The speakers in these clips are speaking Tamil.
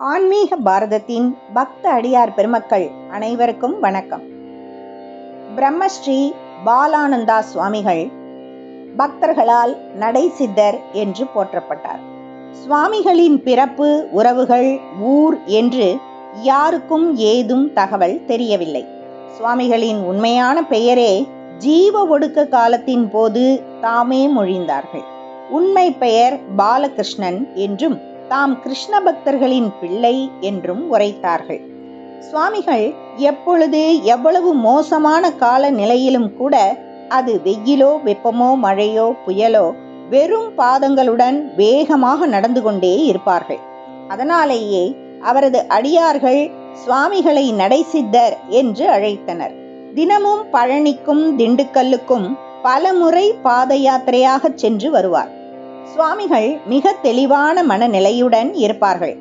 ஆன்மீக பாரதத்தின் பக்த அடியார் பெருமக்கள் அனைவருக்கும் வணக்கம். பிரம்மஸ்ரீ பாலானந்தா சுவாமிகள் பக்தர்களால் நடை சித்தர் என்று போற்றப்பட்டார். சுவாமிகளின் பிறப்பு, உறவுகள், ஊர் என்று யாருக்கும் ஏதும் தகவல் தெரியவில்லை. சுவாமிகளின் உண்மையான பெயரே ஜீவ ஒடுக்க காலத்தின் போது தாமே மொழிந்தார்கள். உண்மை பெயர் பாலகிருஷ்ணன் என்றும் தாம் கிருஷ்ண பக்தர்களின் பிள்ளை என்றும் உரைத்தார்கள். சுவாமிகள் எப்பொழுது எவ்வளவு மோசமான கால நிலையிலும் கூட, அது வெயிலோ வெப்பமோ மழையோ புயலோ, வெறும் பாதங்களுடன் வேகமாக நடந்து கொண்டே இருப்பார்கள். அதனாலேயே அவரது அடியார்கள் சுவாமிகளை நடை சித்தர் என்று அழைத்தனர். தினமும் பழனிக்கும் திண்டுக்கல்லுக்கும் பல முறை பாத யாத்திரையாக சென்று வருவார். சுவாமிகள் மிக தெளிவான மனநிலையுடன் இருப்பார்கள்.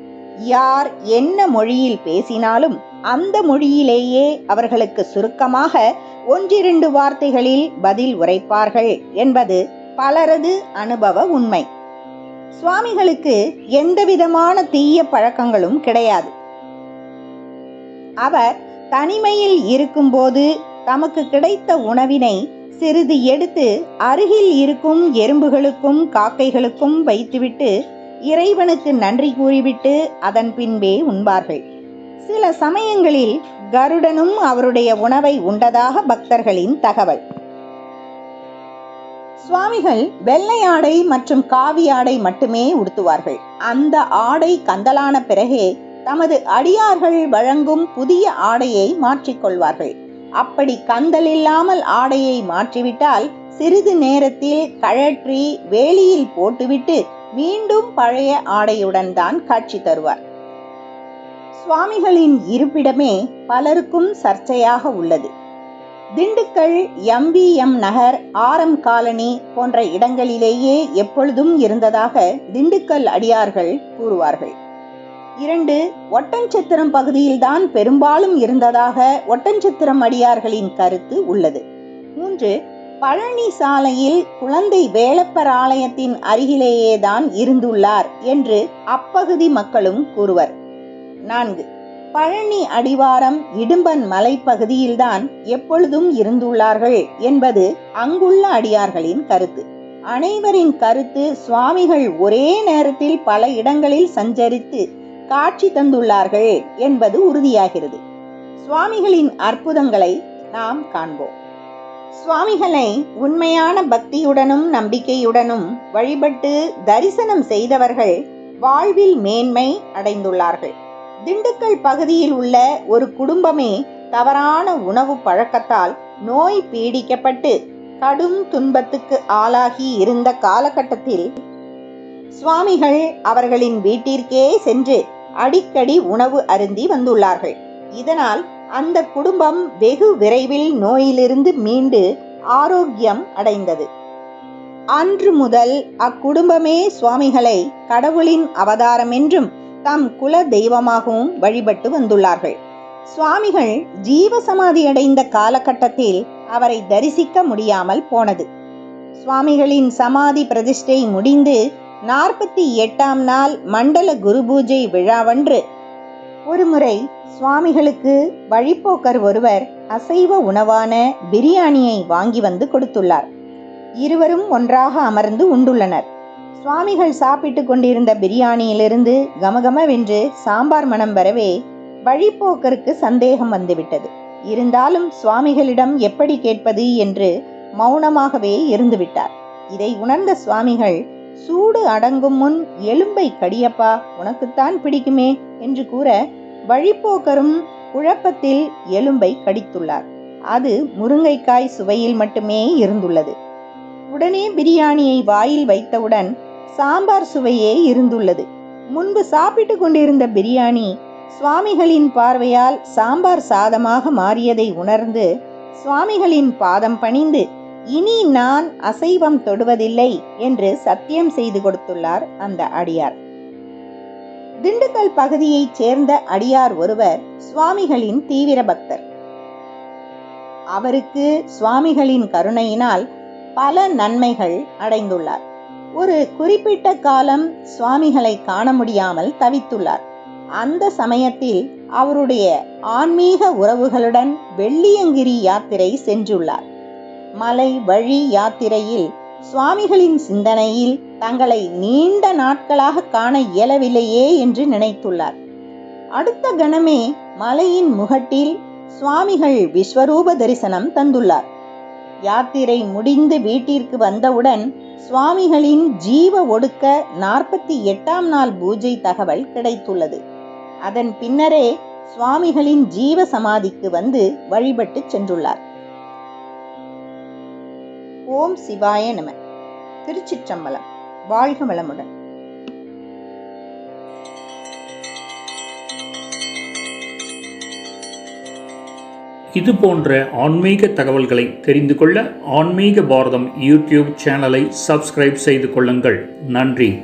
யார் என்ன மொழியில் பேசினாலும் அந்த மொழியிலேயே அவர்களுக்கு சுருக்கமாக 1-2 வார்த்தைகளில் பதில் உரைப்பார்கள் என்பது பலரது அனுபவ உண்மை. சுவாமிகளுக்கு எந்தவிதமான தீய பழக்கங்களும் கிடையாது. அவர் தனிமையில் இருக்கும்போது தமக்கு கிடைத்த உணவினை சிறிது எடுத்து அருகில் இருக்கும் எறும்புகளுக்கும் காக்கைகளுக்கும் வைத்துவிட்டு இறைவனுக்கு நன்றி கூறிவிட்டு அதன் பின்பே உண்பார்கள். சில சமயங்களில் கருடனும் அவருடைய உணவை உண்டதாக பக்தர்களின் தகவல். சுவாமிகள் வெள்ளை ஆடை மற்றும் காவி ஆடை மட்டுமே உடுத்துவார்கள். அந்த ஆடை கந்தலான பிறகே தமது அடியார்கள் வழங்கும் புதிய ஆடையை மாற்றிக்கொள்வார்கள். அப்படி கந்தல் இல்லாமல் ஆடையை மாற்றிவிட்டால் சிறிது நேரத்தில் கழற்றி வேலியில் போட்டுவிட்டு மீண்டும் பழைய ஆடையுடன் தான் காட்சி தருவார். சுவாமிகளின் இருப்பிடமே பலருக்கும் சர்ச்சையாக உள்ளது. திண்டுக்கல் MVM நகர், RM காலனி போன்ற இடங்களிலேயே எப்பொழுதும் இருந்ததாக திண்டுக்கல் அடியார்கள் கூறுவார்கள். 2 ஒட்டன்சத்திரம் பகுதியில்தான் பெரும்பாலும் இருந்ததாக ஒட்டன்சத்திரம் அடியார்களின் கருத்து உள்ளது. 3 பழனி சாலையில் குழந்தை வேலப்பர் ஆலயத்தின் அருகிலேயே தான் இருந்துள்ளார் என்று அப்பகுதி மக்களும் கூறுவர். 4 பழனி அடிவாரம் இடும்பன் மலை பகுதியில்தான் எப்பொழுதும் இருந்துள்ளார்கள் என்பது அங்குள்ள அடியார்களின் கருத்து. அனைவரின் கருத்து சுவாமிகள் ஒரே நேரத்தில் பல இடங்களில் சஞ்சரித்து காட்சி தந்துள்ளார்கள் என்பது உறுதியாகிறது. சுவாமிகளின் அற்புதங்களை நாம் காண்போம். சுவாமிகளை உண்மையான பக்தியுடனும் நம்பிக்கையுடனும் வழிபட்டு தரிசனம் செய்தவர்கள் வாழ்வில் மேன்மை அடைந்துள்ளார்கள். திண்டுக்கல் பகுதியில் உள்ள ஒரு குடும்பமே தவறான உணவு பழக்கத்தால் நோய் பீடிக்கப்பட்டு கடும் துன்பத்துக்கு ஆளாகி இருந்த காலகட்டத்தில் சுவாமிகள் அவர்களின் வீட்டிற்கே சென்று அடிக்கடி உணவு அருந்தி வந்துள்ளார்கள். இதனால் அந்த குடும்பம் வெகு விரைவில் நோயிலிருந்து மீண்டு ஆரோக்கியம் அடைந்தது. அன்று முதல் அக்குடும்பமே சுவாமிகளை கடவுளின் அவதாரம் என்றும் தம் குல தெய்வமாகவும் வழிபட்டு வந்துள்ளார்கள். சுவாமிகள் ஜீவசமாதி அடைந்த காலகட்டத்தில் அவரை தரிசிக்க முடியாமல் போனது. சுவாமிகளின் சமாதி பிரதிஷ்டை முடிந்து 48ஆம் நாள் மண்டல குரு பூஜை விழாவன்று ஒருமுறை சுவாமிகளுக்கு வழிப்போக்கர் ஒருவர் அசைவ உணவான பிரியாணியை வாங்கி வந்து கொடுத்துள்ளார். இருவரும் ஒன்றாக அமர்ந்து உண்டுள்ளனர். சுவாமிகள் சாப்பிட்டு கொண்டிருந்த பிரியாணியிலிருந்து கமகமவென்று சாம்பார் மனம் வரவே வழிப்போக்கருக்கு சந்தேகம் வந்துவிட்டது. இருந்தாலும் சுவாமிகளிடம் எப்படி கேட்பது என்று மௌனமாகவே இருந்துவிட்டார். இதை உணர்ந்த சுவாமிகள், சூடு அடங்கும் முன் எலும்பை கடியப்பா, உனக்குத்தான் பிடிக்குமே என்று கூற வழிப்போக்கரும் குழப்பத்தில் எலும்பை கடித்துள்ளார். அது முருங்கைக்காய் சுவையில் மட்டுமே இருந்துள்ளது. உடனே பிரியாணியை வாயில் வைத்தவுடன் சாம்பார் சுவையே இருந்துள்ளது. முன்பு சாப்பிட்டு கொண்டிருந்த பிரியாணி சுவாமிகளின் பார்வையால் சாம்பார் சாதமாக மாறியதை உணர்ந்து சுவாமிகளின் பாதம் பணிந்து, இனி நான் அசைவம் தொடுவதில்லை என்று சத்தியம் செய்து கொடுத்துள்ளார் அந்த அடியார். திண்டுக்கல் பகுதியைச் சேர்ந்த அடியார் ஒருவர் சுவாமிகளின் தீவிர பக்தர். அவருக்கு சுவாமிகளின் கருணையினால் பல நன்மைகள் அடைந்துள்ளார். ஒரு குறிப்பிட்ட காலம் சுவாமிகளை காண முடியாமல் தவித்துள்ளார். அந்த சமயத்தில் அவருடைய ஆன்மீக உறவுகளுடன் வெள்ளியங்கிரி யாத்திரை சென்றுள்ளார். மலை வழி யாத்திரையில் சுவாமிகளின் சிந்தனையில் தங்களை நீண்ட நாட்களாக காண இயலவில்லையே என்று நினைத்துள்ளார். அடுத்த கணமே மலையின் முகட்டில் சுவாமிகள் விஸ்வரூப தரிசனம் தந்துள்ளார். யாத்திரை முடிந்து வீட்டிற்கு வந்தவுடன் சுவாமிகளின் ஜீவ ஒடுக்க 48ஆம் நாள் பூஜை தகவல் கிடைத்துள்ளது. அதன் பின்னரே சுவாமிகளின் ஜீவ சமாதிக்கு வந்து வழிபட்டு சென்றுள்ளார். ஓம் சிவாய நம. திருச்சிற்றம்பலம். வாழ்க வளமுடன். இது போன்ற ஆன்மீக தகவல்களை தெரிந்து கொள்ள ஆன்மீக பாரதம் யூடியூப் சேனலை சப்ஸ்கிரைப் செய்து கொள்ளுங்கள். நன்றி.